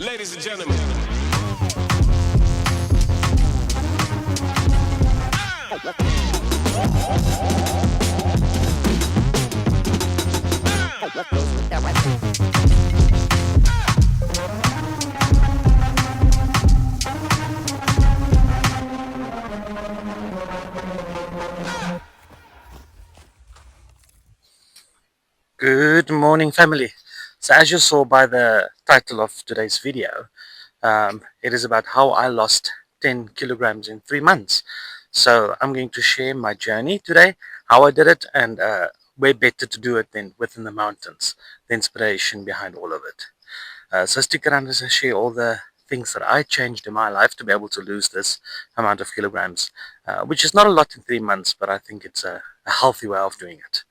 Ladies and gentlemen. Good morning, family. So, as you saw by the title of today's video, it is about how I lost 10 kilograms in 3 months. So, I'm going to share my journey today, how I did it, and where better to do it than within the mountains, the inspiration behind all of it. So, stick around as I share all the things that I changed in my life to be able to lose this amount of kilograms, which is not a lot in 3 months, but I think it's a healthy way of doing it.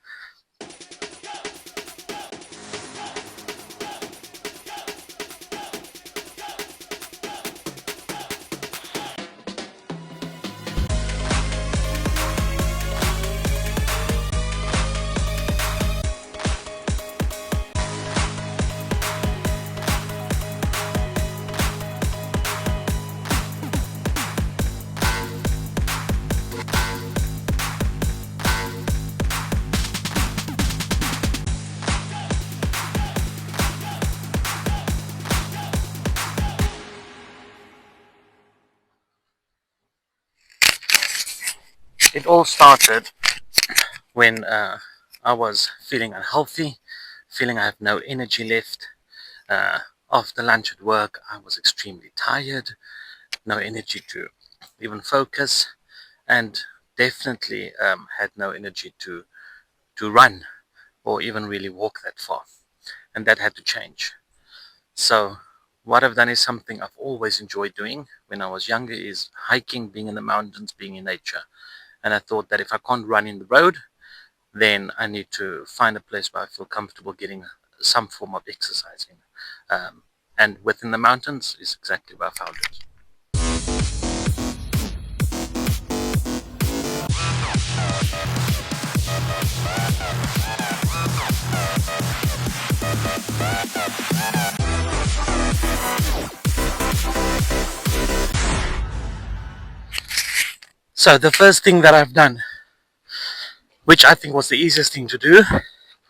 It all started when I was feeling unhealthy, feeling I have no energy left. Uh, After lunch at work, I was extremely tired, no energy to even focus, and definitely had no energy to run or even really walk that far. And that had to change. So what I've done is something I've always enjoyed doing when I was younger is hiking, being in the mountains, being in nature. And I thought that if I can't run in the road, then I need to find a place where I feel comfortable getting some form of exercising. Um, and within the mountains is exactly where I found it. So the first thing that I've done, which I think was the easiest thing to do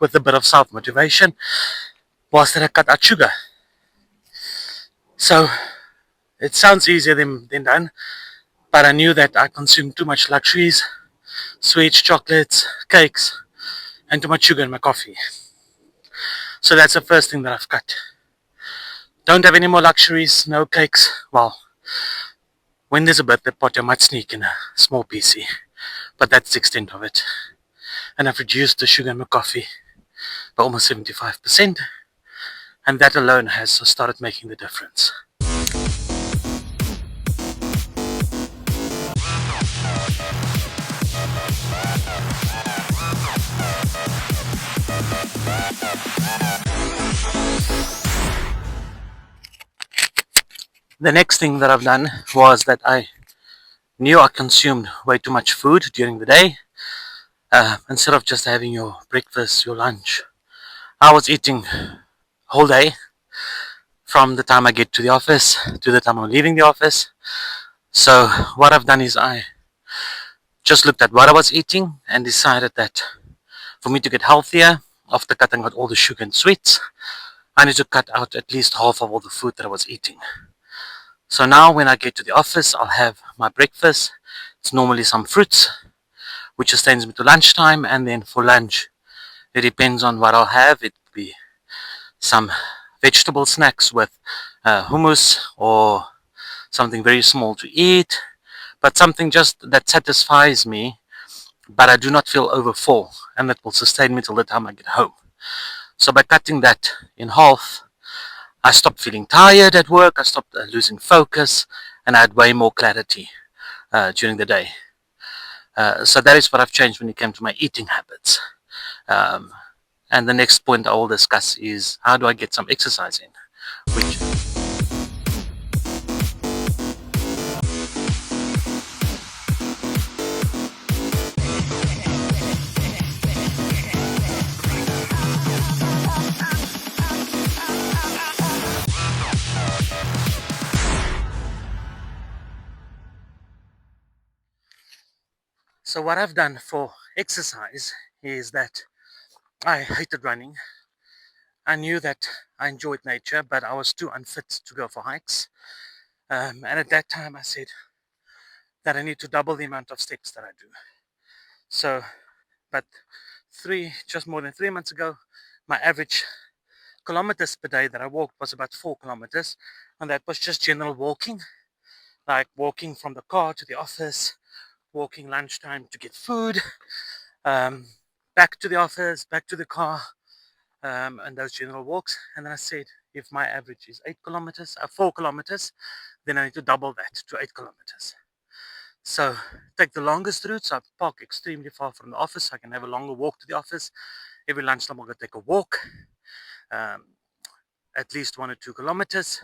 with a bit of self-motivation, was that I cut out sugar. So it sounds easier than done, but I knew that I consumed too much luxuries, sweets, chocolates, cakes, and too much sugar in my coffee. So that's the first thing that I've cut. Don't have any more luxuries, no cakes. Well, when there's a birthday party, I might sneak in a small PC, but that's the extent of it. And I've reduced the sugar in my coffee by almost 75%, and that alone has started making the difference. The next thing that I've done was that I knew I consumed way too much food during the day. Instead of just having your breakfast, your lunch, I was eating whole day from the time I get to the office to the time I'm leaving the office. So what I've done is I just looked at what I was eating and decided that for me to get healthier, after cutting out all the sugar and sweets, I need to cut out at least half of all the food that I was eating. So now when I get to the office, I'll have my breakfast. It's normally some fruits, which sustains me to lunchtime, and then for lunch, it depends on what I'll have. It could be some vegetable snacks with hummus or something very small to eat, but something just that satisfies me, but I do not feel overfull, and that will sustain me till the time I get home. So by cutting that in half, I stopped feeling tired at work, I stopped losing focus, and I had way more clarity during the day. So that is what I've changed when it came to my eating habits. Um, and the next point I will discuss is how do I get some exercise in, which So what I've done for exercise is that I hated running. I knew that I enjoyed nature, but I was too unfit to go for hikes. And at that time, I said that I need to double the amount of steps that I do. So, but just more than 3 months ago, my average kilometers per day that I walked was about 4 kilometers, and that was just general walking, like walking from the car to the office, walking lunchtime to get food, um, back to the office, back to the car, and those general walks. And then I said, if my average is 8 kilometers, 4 kilometers, then I need to double that to 8 kilometers. So take the longest route. So I park extremely far from the office. So I can have a longer walk to the office. Every lunchtime I'll go take a walk, um, at least 1 or 2 kilometers.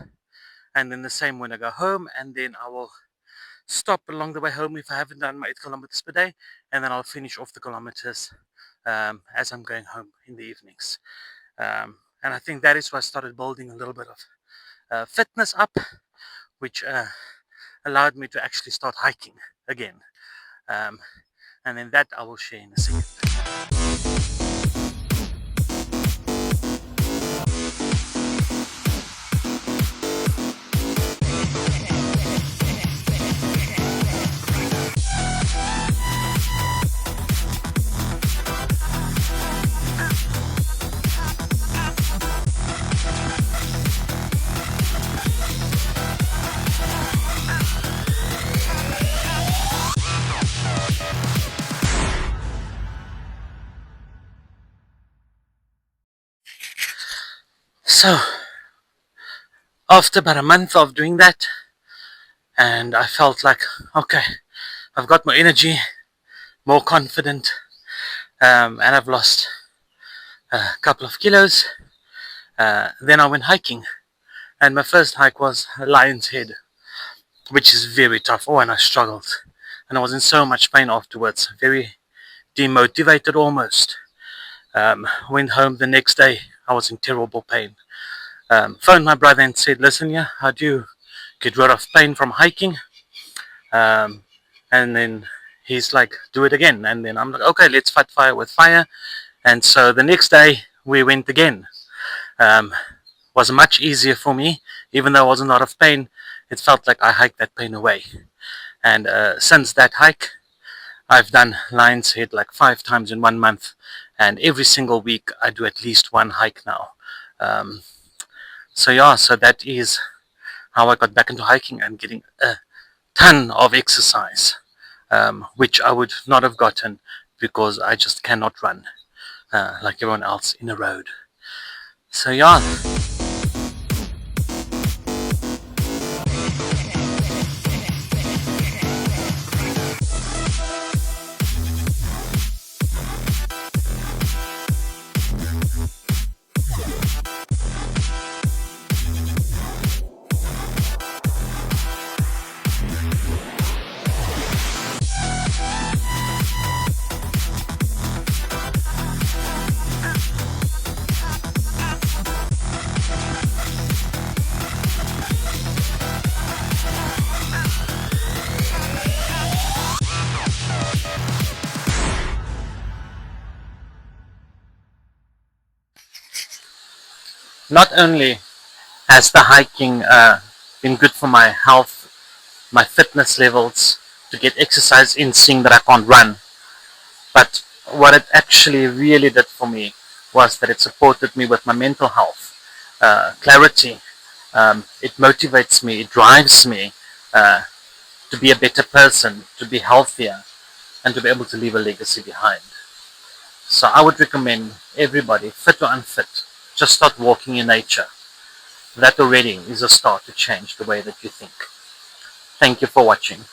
And then the same when I go home. And then I will stop along the way home if I haven't done my 8 kilometers per day. And then I'll finish off the kilometers as I'm going home in the evenings. And I think that is why I started building a little bit of fitness up, which allowed me to actually start hiking again. Um, and then that I will share in a second. So, after about a month of doing that, and I felt like, okay, I've got more energy, more confident, and I've lost a couple of kilos. Then I went hiking, and my first hike was Lion's Head, which is very tough. Oh, and I struggled, and I was in so much pain afterwards, very demotivated almost. Went home the next day, I was in terrible pain. Phoned my brother and said, listen, yeah, how do you get rid of pain from hiking? And then he's like, do it again. And then I'm like, okay, let's fight fire with fire. And so the next day we went again. Was much easier for me, even though I was in a lot of pain. It felt like I hiked that pain away. And since that hike, I've done Lion's Head like 5 times in 1 month, and every single week I do at least one hike now. So yeah, so that is how I got back into hiking and getting a ton of exercise, which I would not have gotten because I just cannot run like everyone else in a road. So yeah. Not only has the hiking been good for my health, my fitness levels, to get exercise in, seeing that I can't run, but what it actually really did for me was that it supported me with my mental health, clarity. It motivates me, it drives me to be a better person, to be healthier, and to be able to leave a legacy behind. So I would recommend everybody, fit or unfit, just start walking in nature. That already is a start to change the way that you think. Thank you for watching.